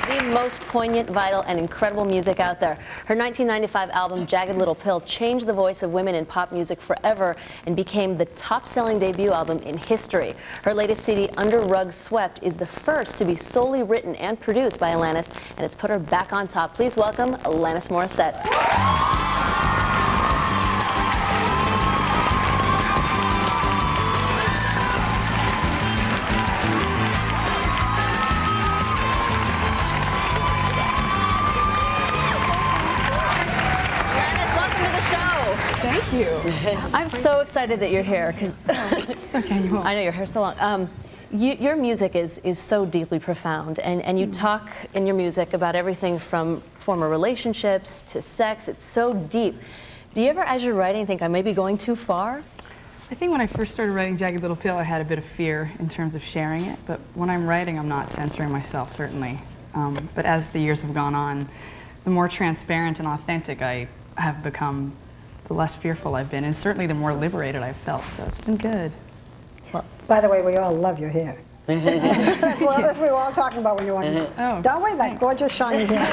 the most poignant, vital, and incredible music out there. Her 1995 album, Jagged Little Pill, changed the voice of women in pop music forever and became the top-selling debut album in history. Her latest CD, Under Rug Swept, is the first to be solely written and produced by Alanis, and it's put her back on top. Please welcome Alanis Morisette. Thank you. I'm so excited that you're here. It's okay, you won't. I know your hair's so long. Your music is so deeply profound, and you talk in your music about everything from former relationships to sex. It's so deep. Do you ever, as you're writing, think I may be going too far? I think when I first started writing Jagged Little Pill, I had a bit of fear in terms of sharing it, but when I'm writing, I'm not censoring myself, certainly. But as the years have gone on, the more transparent and authentic I have become, the less fearful I've been, and certainly the more liberated I've felt, so it's been good. Well, by the way, we all love your hair. That's what we were all talking about when you were on. Oh, don't we? That gorgeous shiny hair.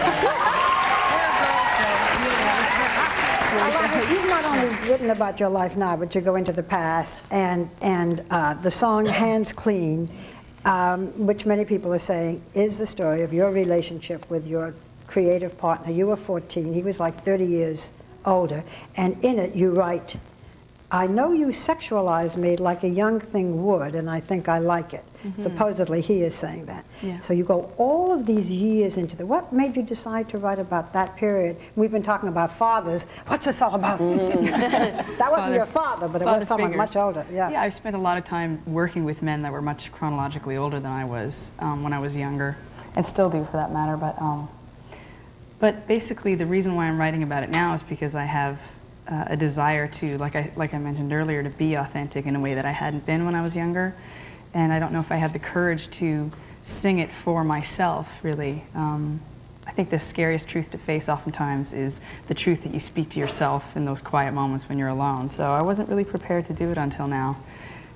Alanis, you've not only written about your life now, but you go into the past, and the song Hands Clean, which many people are saying is the story of your relationship with your creative partner. You were 14, he was like 30 years older, and in it you write, I know you sexualize me like a young thing would, and I think I like it. Supposedly he is saying that. Yeah. So you go all of these years into what made you decide to write about that period? We've been talking about fathers. What's this all about? That wasn't your father, but it was someone much older. Yeah. Yeah, I've spent a lot of time working with men that were much chronologically older than I was when I was younger, and still do for that matter, but basically, the reason why I'm writing about it now is because I have a desire to, like I mentioned earlier, to be authentic in a way that I hadn't been when I was younger. And I don't know if I had the courage to sing it for myself, really. I think the scariest truth to face oftentimes is the truth that you speak to yourself in those quiet moments when you're alone. So I wasn't really prepared to do it until now.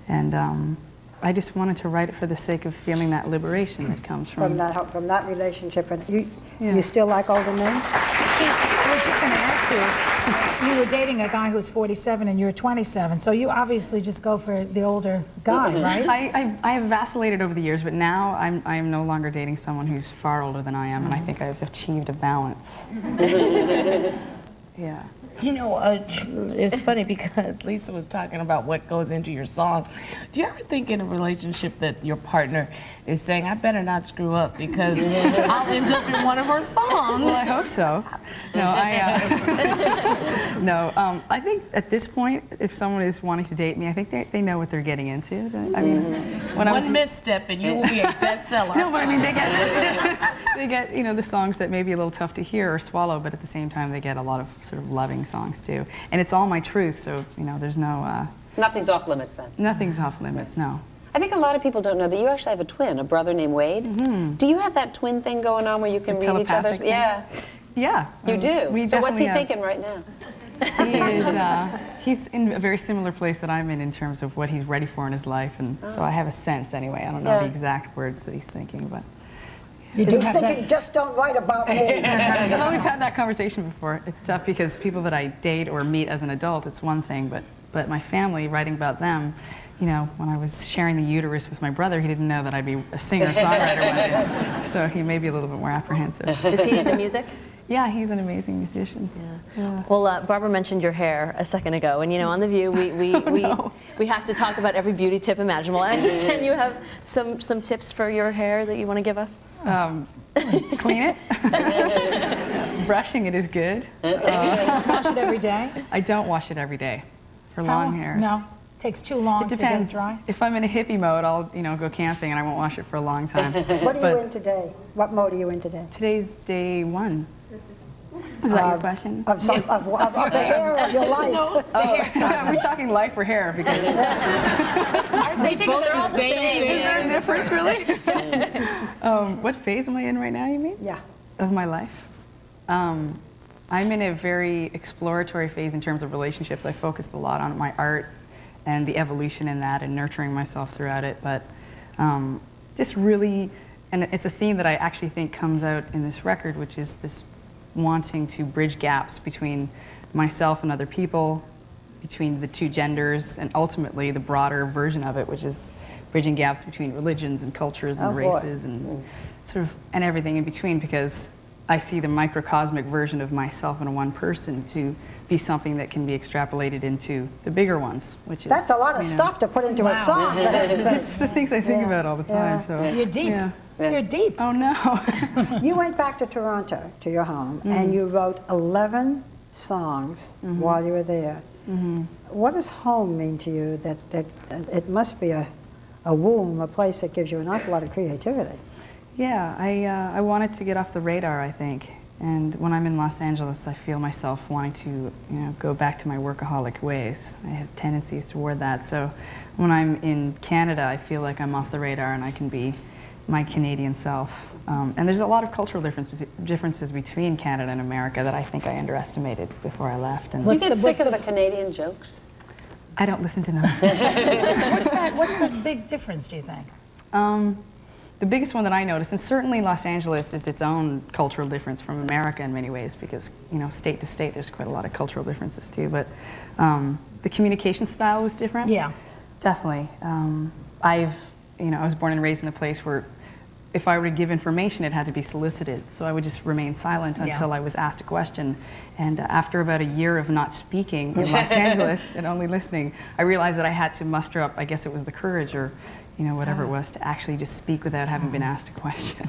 And I just wanted to write it for the sake of feeling that liberation that comes from that relationship. And you still like older men? I was just going to ask you, you were dating a guy who's 47 and you're 27, so you obviously just go for the older guy, right? I have vacillated over the years, but now I'm no longer dating someone who's far older than I am, and I think I've achieved a balance. Yeah. You know, it's funny because Lisa was talking about what goes into your songs. Do you ever think in a relationship that your partner is saying, I better not screw up because I'll end up in one of her songs? Well, I hope so. No, I think at this point, if someone is wanting to date me, I think they know what they're getting into. I mean, when one misstep and you will be a bestseller. No, but I mean, they get the songs that may be a little tough to hear or swallow, but at the same time, they get a lot of sort of loving songs too, and it's all my truth. So there's no. Nothing's off limits then. Nothing's off limits. No. I think a lot of people don't know that you actually have a twin, a brother named Wade. Do you have that twin thing going on where you can read each other's? Thing? Yeah. Yeah. You do. So what's he thinking right now? He's in a very similar place that I'm in terms of what he's ready for in his life, and so I have a sense anyway. I don't know the exact words that he's thinking, but. He's thinking, just don't write about me. Although we've had that conversation before. It's tough because people that I date or meet as an adult, it's one thing, but my family, writing about them, when I was sharing the uterus with my brother, he didn't know that I'd be a singer-songwriter one day. So he may be a little bit more apprehensive. Is he into music? Yeah, he's an amazing musician. Yeah. Well, Barbara mentioned your hair a second ago, and on The View, we have to talk about every beauty tip imaginable. And I understand you have some tips for your hair that you want to give us. Clean it. Brushing it is good. Wash it every day? I don't wash it every day for long hairs. No. Takes too long to get it dry? If I'm in a hippie mode, I'll go camping and I won't wash it for a long time. What are you in today? What mode are you in today? Today's day 1. Is that your question? Of the hair of your life. No. Are we talking life or hair? Because they think they're all the same. Is there a difference, really? What phase am I in right now, you mean? Yeah. Of my life? I'm in a very exploratory phase in terms of relationships. I focused a lot on my art and the evolution in that and nurturing myself throughout it, but just really and it's a theme that I actually think comes out in this record, which is this wanting to bridge gaps between myself and other people, between the two genders, and ultimately the broader version of it, which is bridging gaps between religions and cultures and races and sort of and everything in between, because I see the microcosmic version of myself in one person to be something that can be extrapolated into the bigger ones, which is... That's a lot of stuff to put into a song. It's the things I think about all the time. So You're deep. Yeah. You're deep. Oh no. You went back to Toronto, to your home, and you wrote 11 songs while you were there. What does home mean to you? That it must be a womb, a place that gives you an awful lot of creativity. Yeah, I wanted to get off the radar, I think. And when I'm in Los Angeles, I feel myself wanting to, go back to my workaholic ways. I have tendencies toward that. So when I'm in Canada, I feel like I'm off the radar and I can be my Canadian self. And there's a lot of cultural differences between Canada and America that I think I underestimated before I left. And Do you get sick of the Canadian jokes? I don't listen to them. What's the big difference, do you think? The biggest one that I noticed, and certainly Los Angeles is its own cultural difference from America in many ways, because state to state there's quite a lot of cultural differences too. But the communication style was different. Yeah, definitely. I was born and raised in a place where if I were to give information, it had to be solicited. So I would just remain silent until I was asked a question. And after about a year of not speaking in Los Angeles and only listening, I realized that I had to muster up, I guess it was the courage or whatever it was, to actually just speak without having been asked a question.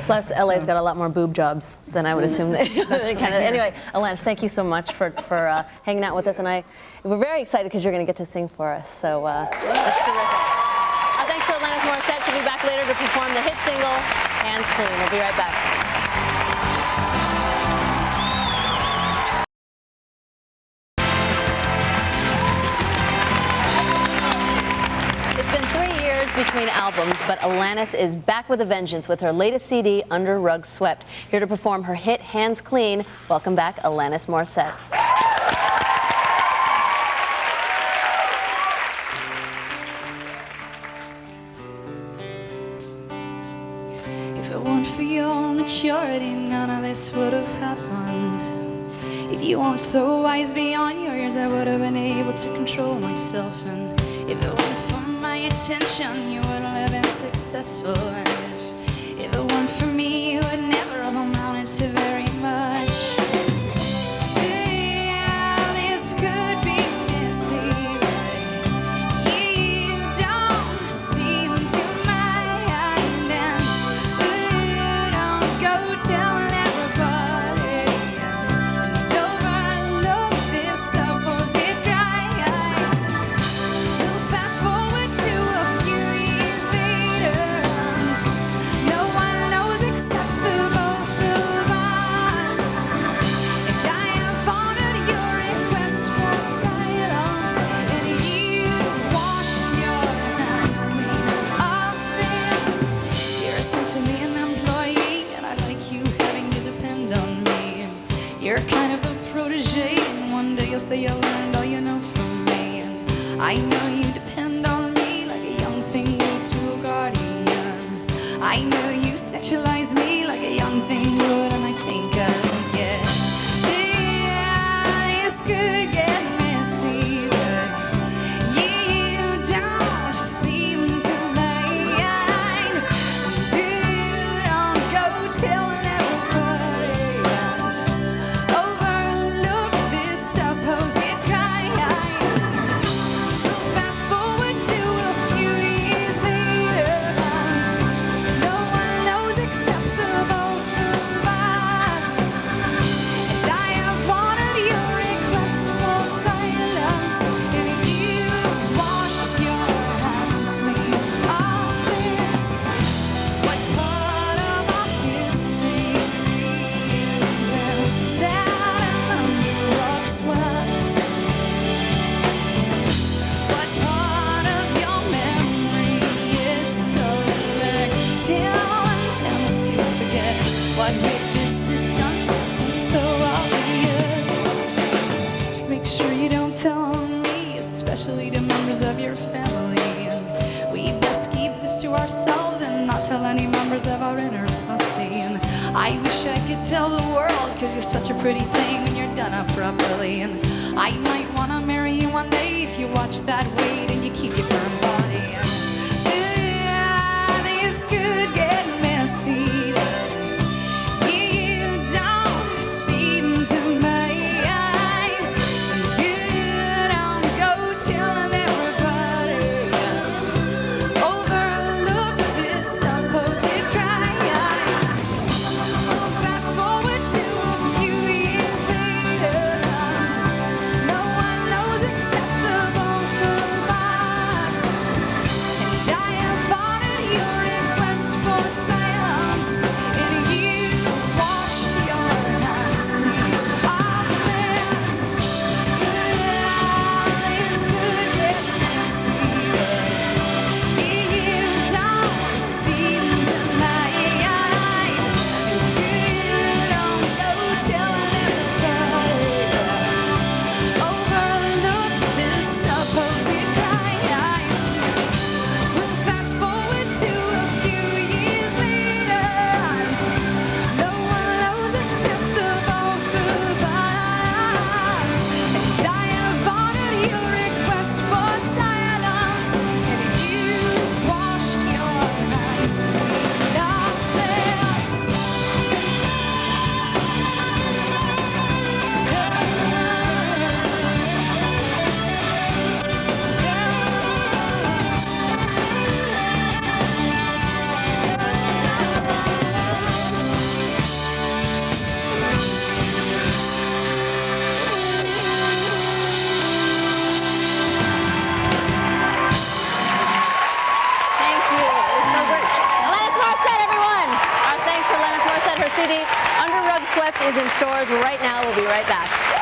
Plus, LA's got a lot more boob jobs than I would assume that Canada. Anyway, Alanis, thank you so much for hanging out with us, and we're very excited because you're going to get to sing for us. So that's terrific. Thanks to Alanis Morisette. She'll be back later to perform the hit single "Hands Clean." We'll be right back. Between albums, but Alanis is back with a vengeance with her latest CD, Under Rug Swept. Here to perform her hit, Hands Clean. Welcome back, Alanis Morisette. If it weren't for your maturity, none of this would have happened. If you weren't so wise beyond your years, I would have been able to control myself. And if it weren't for my attention, you wouldn't have been successful. And if it weren't for me, you would never have amounted to very much. Yeah, this could be messy, but you don't seem to mind. And don't go telling everybody, and overlook this supposed crime. We'll fast forward to a few years later, and no one knows except the both of us. And I have honored your request for silence, and you've washed your hands clean of this. You're essentially an employee, and I like you having to depend on me. And you're kind of a protege, and one day you'll say you learned all you know from me. And I know you depend on me like a young thing would to a guardian. I know you sexualize me like a young thing would, and I think I'll get. Yeah, this could get messy, but you don't seem to mind. Don't go telling everybody, and overlook this supposed crime. We'll fast forward to a few years later, and no one knows except the both of us. And I have honored your request for silence, and you've washed your hands clean of this. What part of our history's been down under rug swept? What part of your memory is selective and tends to forget? What with this distance it seems so obvious. Just make sure you don't tell on me, especially to members of your family. And we best keep this to ourselves and not tell any members of our inner posse. And I wish I could tell the world, cause you're such a pretty thing when you're done up properly. And I might wanna marry you one day if you watch that weight and you keep your firm body. And this could get messy. You don't seem to mind. Don't go telling everybody. Overlook this supposed crime. We'll fast forward to a few years later. No one knows except the both of us. And I have honored your request for silence. And you washed your hands clean of this. This could get messy. You don't seem to mind. Don't go telling everybody. Overlook this supposed crime. We'll fast forward to a few years later, and no one knows except the both of us. And I have honored your request for silence, and you've washed your hands clean of this. Thank you. It was so great. Alanis Morisette, everyone. Our thanks to Alanis Morissette. Her CD, Under Rug Swept, is in stores right now. We'll be right back.